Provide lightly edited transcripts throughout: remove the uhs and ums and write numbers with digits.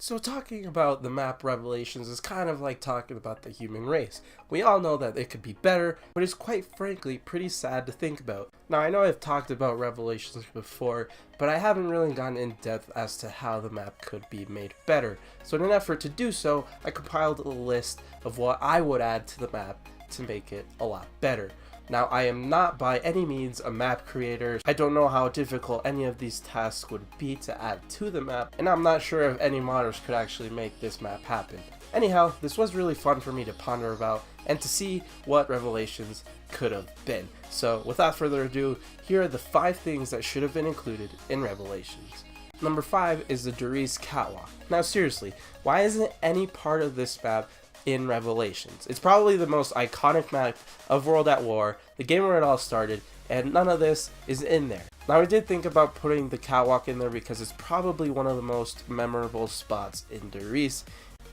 So talking about the map Revelations is kind of like talking about the human race. We all know that it could be better, but it's quite frankly pretty sad to think about. Now I know I've talked about Revelations before, but I haven't really gone in depth as to how the map could be made better. So in an effort to do so, I compiled a list of what I would add to the map to make it a lot better. Now, I am not by any means a map creator. I don't know how difficult any of these tasks would be to add to the map, and I'm not sure if any modders could actually make this map happen. Anyhow, this was really fun for me to ponder about and to see what Revelations could have been. So, without further ado, here are the 5 things that should have been included in Revelations. Number 5 is the Duri's catwalk. Now seriously, why isn't any part of this map in Revelations? It's probably the most iconic map of World at War, the game where it all started, and none of this is in there. Now I did think about putting the catwalk in there because it's probably one of the most memorable spots in Duri's,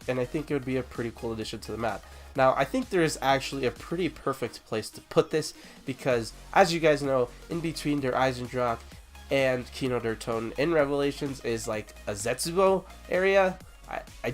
and I think it would be a pretty cool addition to the map. Now I think there is actually a pretty perfect place to put this because, as you guys know, in between Der Eisendrache and Kino der Toten in Revelations is like a Zetsubo area.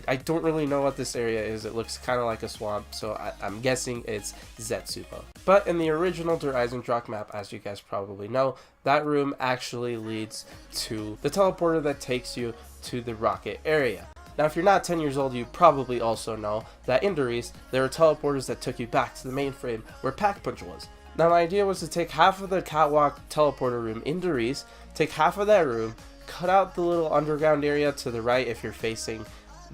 I don't really know what this area is. It looks kind of like a swamp, so I'm guessing it's Zetsubo. But in the original Der Eisendrache map, as you guys probably know, that room actually leads to the teleporter that takes you to the rocket area. Now if you're not 10 years old, you probably also know that in Duri's, there were teleporters that took you back to the mainframe where Pack Punch was. Now my idea was to take half of the catwalk teleporter room in Duri's, take half of that room, cut out the little underground area to the right if you're facing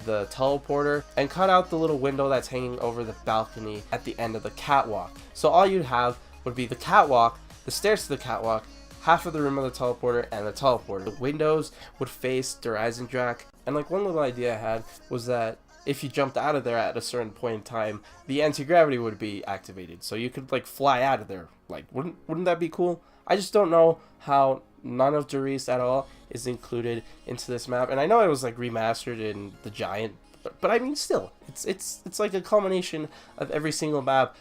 the teleporter, and cut out the little window that's hanging over the balcony at the end of the catwalk. So all you'd have would be the catwalk, the stairs to the catwalk, half of the room of the teleporter, and the teleporter. The windows would face Der Eisendrache, and like one little idea I had was that if you jumped out of there at a certain point in time, the anti-gravity would be activated, so you could like fly out of there. Like, wouldn't that be cool? I just don't know how none of Duri's at all is included into this map, and I know it was like remastered in the Giant, but I mean still, it's like a culmination of every single map.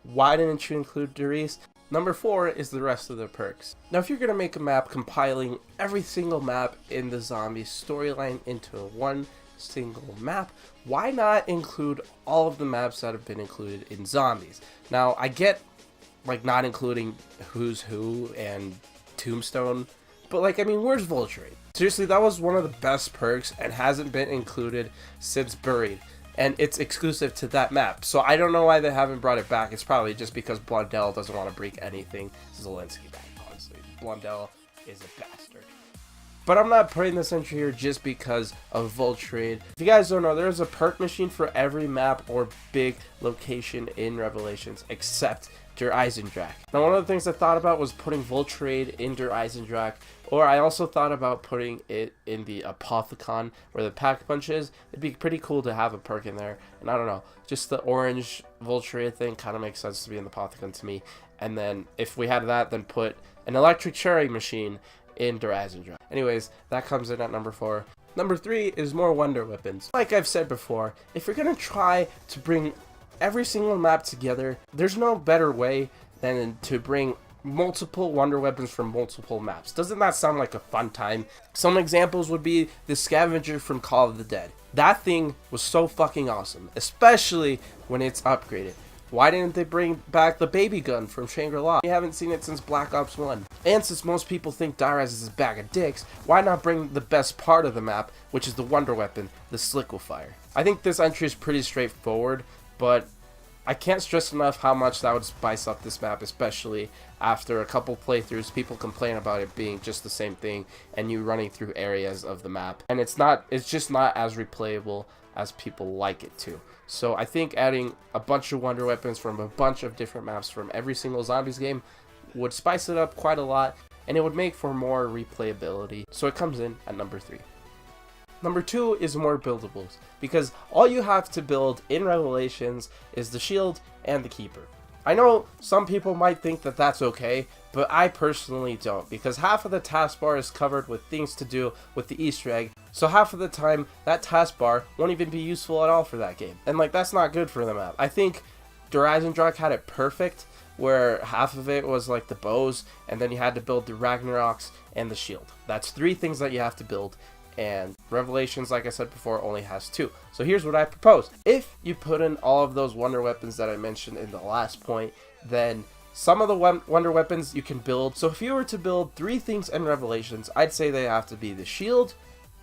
Why didn't you include Duri's? Number 4 is the rest of the perks. Now if you're gonna make a map compiling every single map in the zombie storyline into one single map, why not include all of the maps that have been included in zombies? Now I get like not including Who's Who and Tombstone, but like, I mean, where's Volturi? Seriously, that was one of the best perks and hasn't been included since Buried, and it's exclusive to that map, so I don't know why they haven't brought it back. It's probably just because Blondell doesn't want to break anything Zelensky back, honestly. Blondell is a bastard. But I'm not putting this entry here just because of Volturi. If you guys don't know, there's a perk machine for every map or big location in Revelations except Der Eisendrache. Now one of the things I thought about was putting Volturi in Der Eisendrache, or I also thought about putting it in the Apothicon where the Pack Punch is. It'd be pretty cool to have a perk in there, and I don't know, just the orange Volturi thing kind of makes sense to be in the Apothicon to me. And then if we had that, then put an electric cherry machine in Der Eisendrache. Anyways, that comes in at number 4. Number 3 is more wonder weapons. Like I've said before, if you're gonna try to bring every single map together, there's no better way than to bring multiple wonder weapons from multiple maps. Doesn't that sound like a fun time? Some examples would be the scavenger from Call of the Dead. That thing was so fucking awesome, especially when it's upgraded. Why didn't they bring back the baby gun from Shangri-La? We haven't seen it since Black Ops 1. And since most people think Dyrez is a bag of dicks, why not bring the best part of the map, which is the wonder weapon, the Sliquifier? I think this entry is pretty straightforward, but I can't stress enough how much that would spice up this map, especially after a couple playthroughs. People complain about it being just the same thing and you running through areas of the map, and it's just not as replayable as people like it to. So I think adding a bunch of wonder weapons from a bunch of different maps from every single zombies game would spice it up quite a lot, and it would make for more replayability. So it comes in at number 3. Number 2 is more buildables, because all you have to build in Revelations is the shield and the keeper. I know some people might think that that's okay, but I personally don't, because half of the taskbar is covered with things to do with the Easter egg, so half of the time that taskbar won't even be useful at all for that game, and like, that's not good for the map. I think Der Eisendrache had it perfect, where half of it was like the bows, and then you had to build the Ragnaroks and the shield. That's 3 things that you have to build, and Revelations, like I said before, only has 2. So here's what I propose. If you put in all of those wonder weapons that I mentioned in the last point, then some of the wonder weapons you can build. So if you were to build 3 things in Revelations, I'd say they have to be the shield,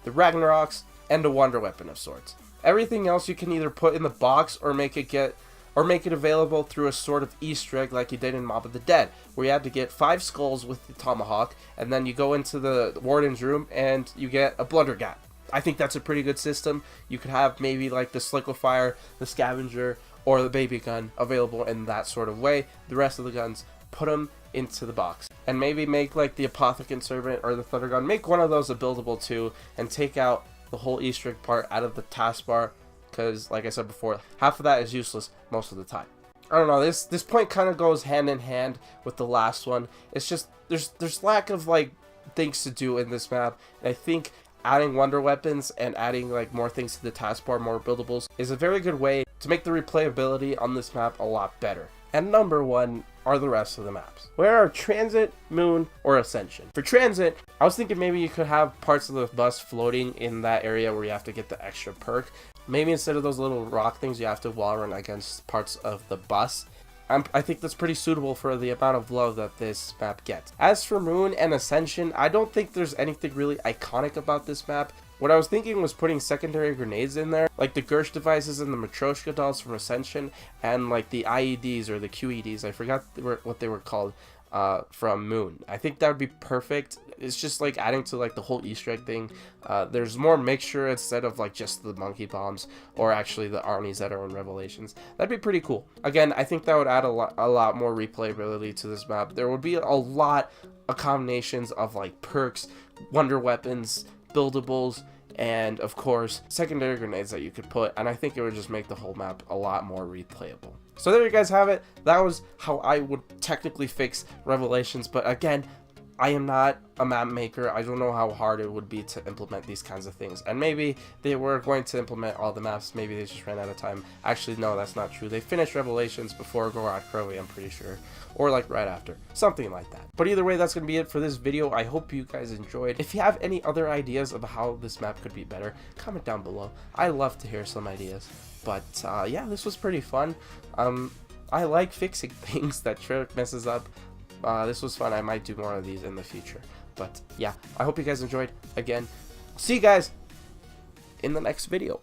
the Ragnaroks, and a wonder weapon of sorts. Everything else you can either put in the box or make it available through a sort of Easter egg like you did in Mob of the Dead, where you had to get 5 skulls with the tomahawk, and then you go into the warden's room and you get a blundergat. I think that's a pretty good system. You could have maybe like the Sliquifier, the Scavenger, or the baby gun available in that sort of way. The rest of the guns, put them into the box. And maybe make like the Apothecant Servant or the Thunder Gun, make one of those a buildable too, and take out the whole Easter egg part out of the taskbar, because like I said before, half of that is useless most of the time. I don't know, this point kind of goes hand in hand with the last one. It's just there's lack of like things to do in this map, and I think adding wonder weapons and adding like more things to the taskbar, more buildables, is a very good way to make the replayability on this map a lot better. And number 1 are the rest of the maps. Where are Transit, Moon, or Ascension? For Transit, I was thinking maybe you could have parts of the bus floating in that area where you have to get the extra perk. Maybe instead of those little rock things, you have to wall run against parts of the bus. I think that's pretty suitable for the amount of love that this map gets. As for Moon and Ascension, I don't think there's anything really iconic about this map. What I was thinking was putting secondary grenades in there, like the Gersh devices and the Matryoshka dolls from Ascension, and like the IEDs or the QEDs, I forgot what they were called, from Moon. I think that would be perfect. It's just like adding to like the whole Easter egg thing. There's more mixture instead of like just the monkey bombs or actually the armies that are in Revelations. That'd be pretty cool. Again, I think that would add a lot more replayability to this map. There would be a lot of combinations of like perks, wonder weapons, buildables, and of course secondary grenades that you could put, and I think it would just make the whole map a lot more replayable. So there you guys have it. That was how I would technically fix Revelations, but again, I am not a map maker. I don't know how hard it would be to implement these kinds of things. And maybe they were going to implement all the maps. Maybe they just ran out of time. Actually, no, that's not true. They finished Revelations before Gorod Krovi, I'm pretty sure. Or like right after. Something like that. But either way, that's going to be it for this video. I hope you guys enjoyed. If you have any other ideas of how this map could be better, comment down below. I love to hear some ideas. But yeah, this was pretty fun. I like fixing things that Trick messes up. This was fun. I might do more of these in the future. But yeah, I hope you guys enjoyed. Again, see you guys in the next video.